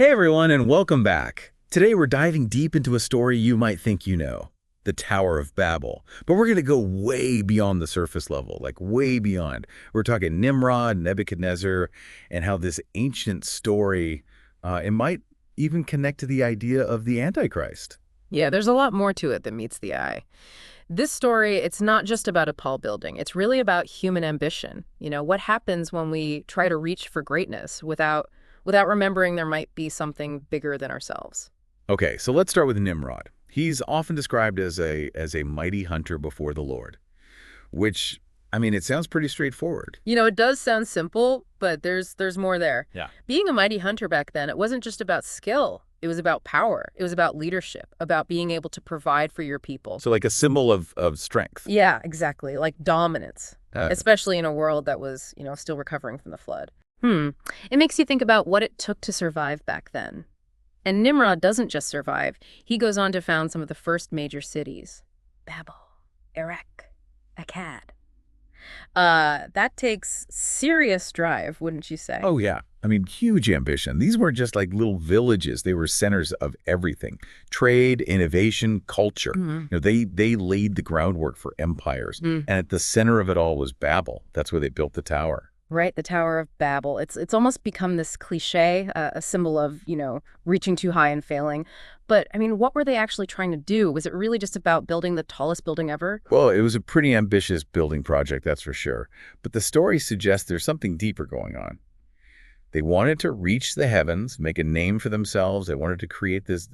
Hey everyone, and welcome back. Today we're diving deep into a story you might think you know, the Tower of Babel. But we're going to go way beyond the surface level, like way beyond. We're talking Nimrod, Nebuchadnezzar, and how this ancient story, it might even connect to the idea of the Antichrist. Yeah, there's a lot more to it than meets the eye. This story, it's not just about a tall building. It's really about human ambition. What happens when we try to reach for greatness without remembering there might be something bigger than ourselves. Okay, so let's start with Nimrod. He's often described as a mighty hunter before the Lord, which, I mean, it sounds pretty straightforward. It does sound simple, but there's more there. Yeah. Being a mighty hunter back then, it wasn't just about skill. It was about power. It was about leadership, about being able to provide for your people. So like a symbol of strength. Yeah, exactly. Like dominance, especially in a world that was, still recovering from the flood. It makes you think about what it took to survive back then. And Nimrod doesn't just survive. He goes on to found some of the first major cities. Babel, Erech, Akkad. That takes serious drive, wouldn't you say? Oh, yeah. I mean, huge ambition. These weren't just like little villages. They were centers of everything. Trade, innovation, culture. They laid the groundwork for empires. And at the center of it all was Babel. That's where they built the tower. Right, the Tower of Babel. It's almost become this cliche, a symbol of, reaching too high and failing. But, I mean, what were they actually trying to do? Was it really just about building the tallest building ever? Well, it was a pretty ambitious building project, that's for sure. But the story suggests there's something deeper going on. They wanted to reach the heavens, make a name for themselves. They wanted to create this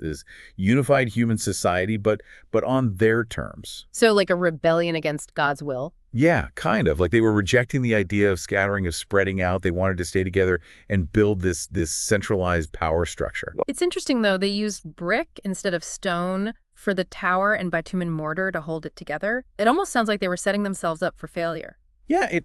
unified human society, but on their terms. So like a rebellion against God's will? Yeah, kind of. Like they were rejecting the idea of scattering, of spreading out. They wanted to stay together and build this centralized power structure. It's interesting, though. They used brick instead of stone for the tower and bitumen mortar to hold it together. It almost sounds like they were setting themselves up for failure. Yeah,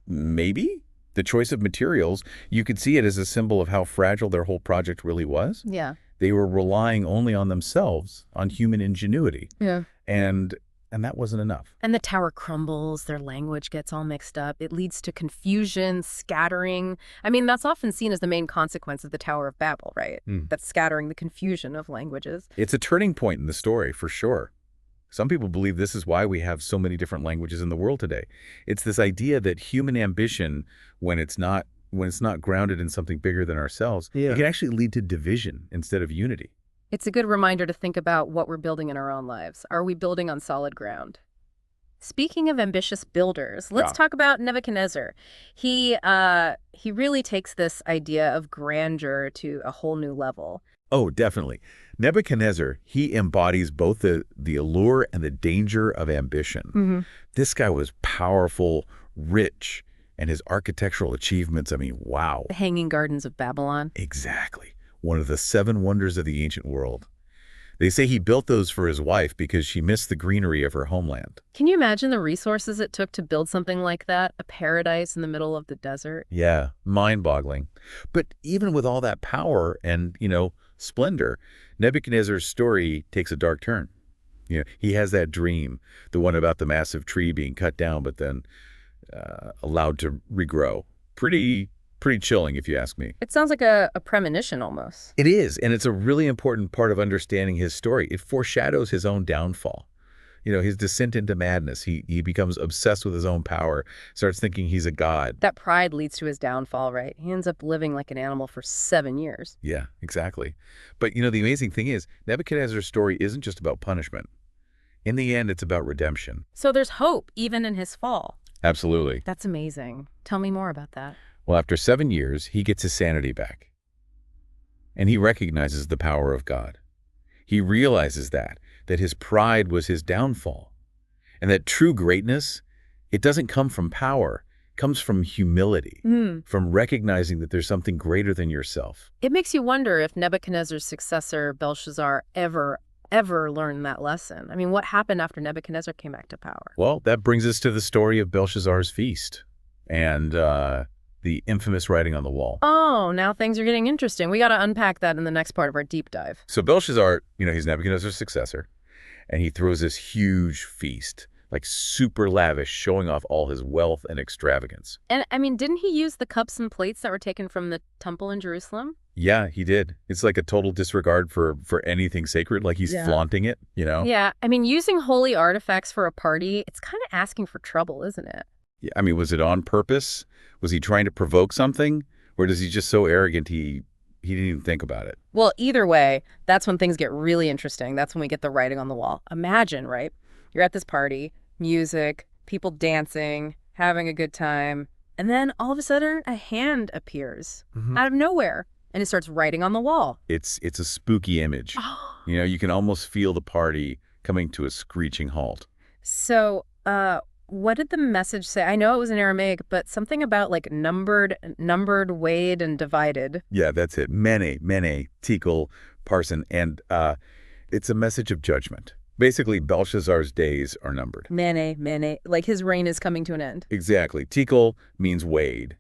maybe. The choice of materials, you could see it as a symbol of how fragile their whole project really was. Yeah. They were relying only on themselves, on human ingenuity. Yeah. And that wasn't enough. And the tower crumbles, their language gets all mixed up. It leads to confusion, scattering. I mean, that's often seen as the main consequence of the Tower of Babel, right? That's scattering, the confusion of languages. It's a turning point in the story, for sure. Some people believe this is why we have so many different languages in the world today. It's this idea that human ambition, when it's not grounded in something bigger than ourselves, it can actually lead to division instead of unity. It's a good reminder to think about what we're building in our own lives. Are we building on solid ground? Speaking of ambitious builders, let's talk about Nebuchadnezzar. He really takes this idea of grandeur to a whole new level. Oh, definitely. Nebuchadnezzar, he embodies both the allure and the danger of ambition. This guy was powerful, rich, and his architectural achievements, I mean, wow. The Hanging Gardens of Babylon. Exactly. One of the 7 wonders of the ancient world. They say he built those for his wife because she missed the greenery of her homeland. Can you imagine the resources it took to build something like that? A paradise in the middle of the desert? Yeah, mind-boggling. But even with all that power and, splendor, Nebuchadnezzar's story takes a dark turn. He has that dream, the one about the massive tree being cut down but then allowed to regrow. Pretty chilling, if you ask me. It sounds like a premonition almost. It is, and it's a really important part of understanding his story. It foreshadows his own downfall. His descent into madness. He becomes obsessed with his own power, starts thinking he's a god. That pride leads to his downfall, right? He ends up living like an animal for 7 years. Yeah, exactly. But, the amazing thing is, Nebuchadnezzar's story isn't just about punishment. In the end, it's about redemption. So there's hope, even in his fall. Absolutely. That's amazing. Tell me more about that. Well, after 7 years, he gets his sanity back. And he recognizes the power of God. He realizes that his pride was his downfall. And that true greatness, it doesn't come from power. It comes from humility, from recognizing that there's something greater than yourself. It makes you wonder if Nebuchadnezzar's successor, Belshazzar, ever learned that lesson. I mean, what happened after Nebuchadnezzar came back to power? Well, that brings us to the story of Belshazzar's feast and the infamous writing on the wall. Oh, now things are getting interesting. We got to unpack that in the next part of our deep dive. So Belshazzar, he's Nebuchadnezzar's successor, and he throws this huge feast. like super lavish, showing off all his wealth and extravagance. And, I mean, didn't he use the cups and plates that were taken from the temple in Jerusalem? Yeah, he did. It's like a total disregard for anything sacred, like he's flaunting it, you know? Yeah, I mean, using holy artifacts for a party, it's kind of asking for trouble, isn't it? Yeah, I mean, was it on purpose? Was he trying to provoke something? Or is he just so arrogant he didn't even think about it? Well, either way, that's when things get really interesting. That's when we get the writing on the wall. Imagine, right? You're at this party, music, people dancing, having a good time, and then all of a sudden a hand appears out of nowhere and it starts writing on the wall. It's a spooky image. You know, you can almost feel the party coming to a screeching halt. So, what did the message say? I know it was in Aramaic, but something about like numbered, weighed, and divided. Yeah, that's it. Mene, tekel, parson. And it's a message of judgment. Basically, Belshazzar's days are numbered. Mene, like his reign is coming to an end. Exactly. Tekel means weighed.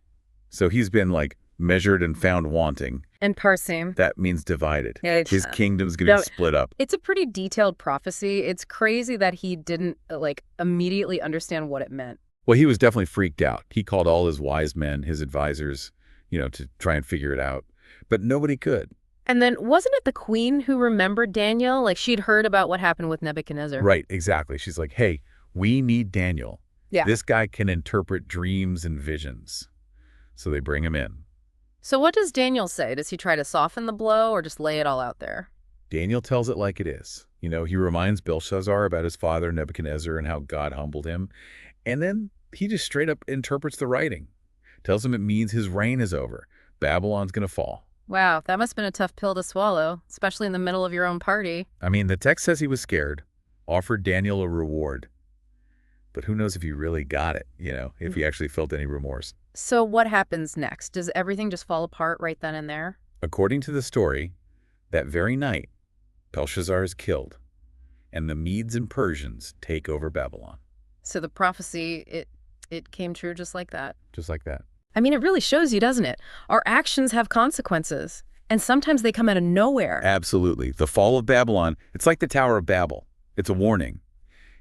So he's been like measured and found wanting. And parsim. That means divided. Yeah, His kingdom's going to be split up. It's a pretty detailed prophecy. It's crazy that he didn't like immediately understand what it meant. Well, he was definitely freaked out. He called all his wise men, his advisors, you know, to try and figure it out. But nobody could. And then wasn't it the queen who remembered Daniel? Like she'd heard about what happened with Nebuchadnezzar. Right, exactly. She's like, hey, we need Daniel. Yeah. This guy can interpret dreams and visions. So they bring him in. So what does Daniel say? Does he try to soften the blow or just lay it all out there? Daniel tells it like it is. You know, he reminds Belshazzar about his father Nebuchadnezzar and how God humbled him. And then he just straight up interprets the writing. Tells him it means his reign is over. Babylon's going to fall. Wow, that must have been a tough pill to swallow, especially in the middle of your own party. I mean, the text says he was scared, offered Daniel a reward. But who knows if he really got it, you know, if he actually felt any remorse. So what happens next? Does everything just fall apart right then and there? According to the story, that very night, Belshazzar is killed, and the Medes and Persians take over Babylon. So the prophecy, it came true just like that. Just like that. I mean, it really shows you, doesn't it? Our actions have consequences, and sometimes they come out of nowhere. Absolutely. The fall of Babylon, it's like the Tower of Babel. It's a warning,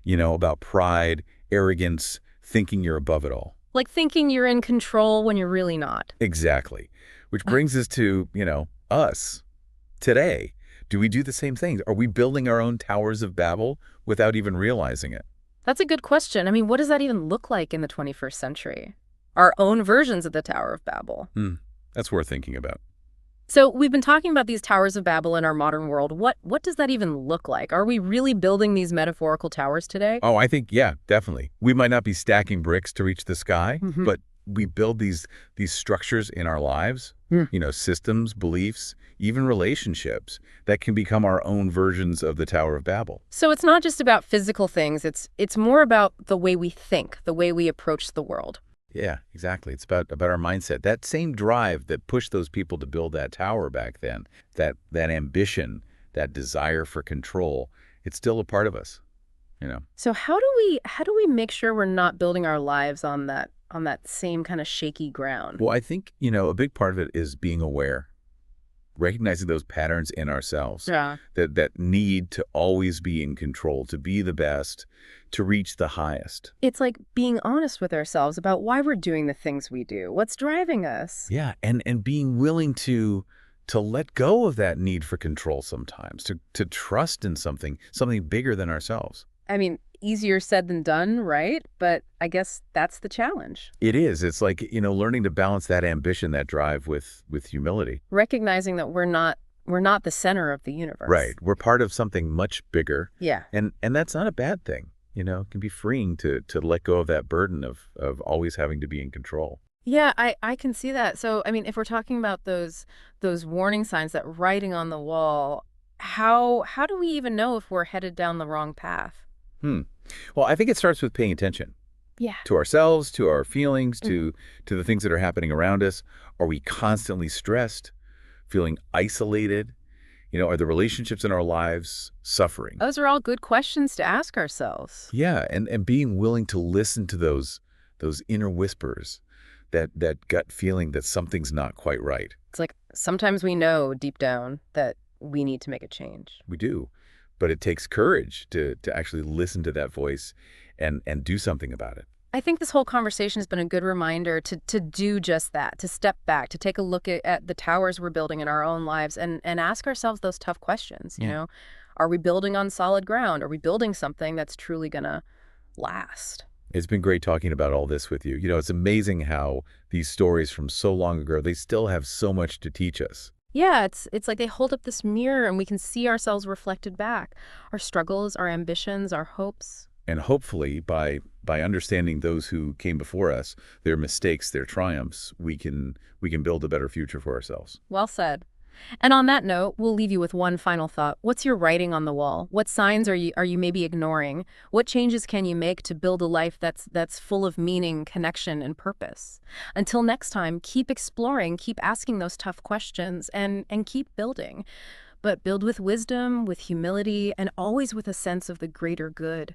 you know, about pride, arrogance, thinking you're above it all. Like thinking you're in control when you're really not. Exactly. Which brings us to, you know, us today. Do we do the same things? Are we building our own towers of Babel without even realizing it? That's a good question. I mean, what does that even look like in the 21st century? Our own versions of the Tower of Babel. That's worth thinking about. So we've been talking about these towers of Babel in our modern world. What does that even look like? Are we really building these metaphorical towers today? Oh, I think, yeah, definitely. We might not be stacking bricks to reach the sky, but we build these structures in our lives, you know, systems, beliefs, even relationships that can become our own versions of the Tower of Babel. So it's not just about physical things. It's more about the way we think, the way we approach the world. Yeah, exactly. It's about our mindset. That same drive that pushed those people to build that tower back then, that ambition, that desire for control, it's still a part of us, you know. So how do we make sure we're not building our lives on that same kind of shaky ground? Well, I think, you know, a big part of it is being aware, recognizing those patterns in ourselves, that need to always be in control, to be the best, to reach the highest. It's like being honest with ourselves about why we're doing the things we do, what's driving us. Yeah, and being willing to let go of that need for control sometimes, to trust in something bigger than ourselves. I mean, easier said than done, right? But I guess that's the challenge. It is. It's like, you know, learning to balance that ambition, that drive with humility. Recognizing that we're not the center of the universe. Right. We're part of something much bigger. Yeah. And that's not a bad thing. You know, it can be freeing to let go of that burden of always having to be in control. Yeah, I can see that. So, I mean, if we're talking about those warning signs, that writing on the wall, how do we even know if we're headed down the wrong path? Well, I think it starts with paying attention. Yeah. To ourselves, to our feelings, to the things that are happening around us. Are we constantly stressed, feeling isolated? You know, are the relationships in our lives suffering? Those are all good questions to ask ourselves. Yeah, and being willing to listen to those inner whispers, that gut feeling that something's not quite right. It's like sometimes we know deep down that we need to make a change. We do. but it takes courage to actually listen to that voice and do something about it. I think this whole conversation has been a good reminder to do just that, to step back, to take a look at the towers we're building in our own lives and ask ourselves those tough questions, you know? Are we building on solid ground? Are we building something that's truly going to last? It's been great talking about all this with you. It's amazing how these stories from so long ago, they still have so much to teach us. Yeah, it's like they hold up this mirror and we can see ourselves reflected back. Our struggles, our ambitions, our hopes. And hopefully, by understanding those who came before us, their mistakes, their triumphs, we can build a better future for ourselves. Well said. And on that note, we'll leave you with one final thought. What's your writing on the wall? What signs are you maybe ignoring? What changes can you make to build a life that's full of meaning, connection, and purpose? Until next time, keep exploring, keep asking those tough questions, and keep building. But build with wisdom, with humility, and always with a sense of the greater good.